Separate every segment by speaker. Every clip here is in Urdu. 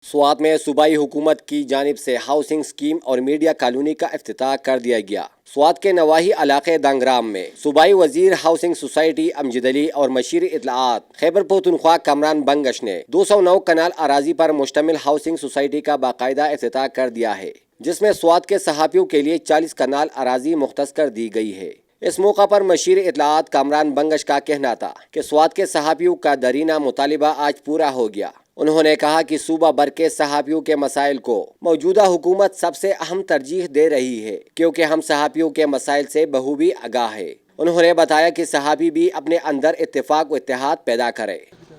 Speaker 1: سوات میں صوبائی حکومت کی جانب سے ہاؤسنگ اسکیم اور میڈیا کالونی کا افتتاح کر دیا گیا۔ سوات کے نواحی علاقے دانگرام میں صوبائی وزیر ہاؤسنگ سوسائٹی امجد علی اور مشیر اطلاعات خیبر پختونخوا کامران بنگش نے 209 کنال اراضی پر مشتمل ہاؤسنگ سوسائٹی کا باقاعدہ افتتاح کر دیا ہے، جس میں سوات کے صحافیوں کے لیے 40 کنال اراضی مختص کر دی گئی ہے۔ اس موقع پر مشیر اطلاعات کامران بنگش کا کہنا تھا کہ سوات کے صحافیوں کا درینہ مطالبہ آج پورا ہو گیا۔ انہوں نے کہا کہ صوبہ بھر کے صحافیوں کے مسائل کو موجودہ حکومت سب سے اہم ترجیح دے رہی ہے، کیونکہ ہم صحافیوں کے مسائل سے بخوبی آگاہ ہے۔ انہوں نے بتایا کہ صحافی بھی اپنے اندر اتفاق و اتحاد پیدا کرے۔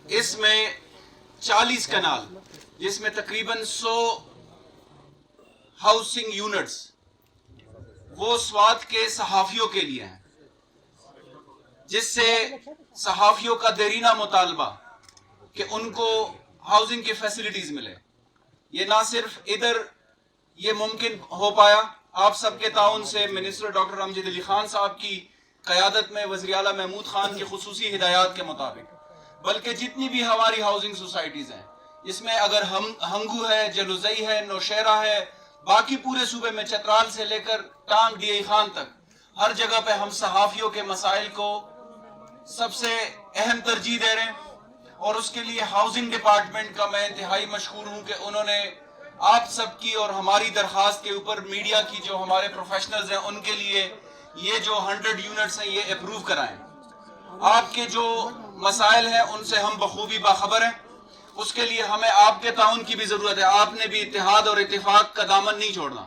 Speaker 2: اس میں 40 کنال، جس میں تقریباً 100 ہاؤسنگ یونٹس وہ سوات کے صحافیوں کے لیے ہیں، جس سے صحافیوں کا دیرینہ مطالبہ کہ ان کو ہاؤسنگ کی فیسلٹیز ملے، یہ نہ صرف ادھر یہ ممکن ہو پایا آپ سب کے تعاون سے، منسٹر ڈاکٹر امجد علی خان صاحب کی قیادت میں، وزیر اعلیٰ محمود خان کی خصوصی ہدایات کے مطابق، بلکہ جتنی بھی ہماری ہاؤسنگ سوسائٹیز ہیں، اس میں اگر ہنگو ہے، جلوزئی ہے، نوشہرہ ہے، باقی پورے صوبے میں چترال سے لے کر ٹانگ ڈی ای خان تک، ہر جگہ پہ ہم صحافیوں کے مسائل کو سب سے اہم ترجیح دے رہے ہیں۔ اور اس کے لیے ہاؤسنگ ڈپارٹمنٹ کا میں انتہائی مشکور ہوں کہ انہوں نے آپ سب کی اور ہماری درخواست کے اوپر میڈیا کی جو ہمارے پروفیشنلز ہیں ان کے لیے یہ جو 100 یونٹس ہیں یہ اپروو کرائیں۔ آپ کے جو مسائل ہیں ان سے ہم بخوبی باخبر ہیں، اس کے لیے ہمیں آپ کے تعاون کی بھی ضرورت ہے۔ آپ نے بھی اتحاد اور اتفاق کا دامن نہیں چھوڑنا۔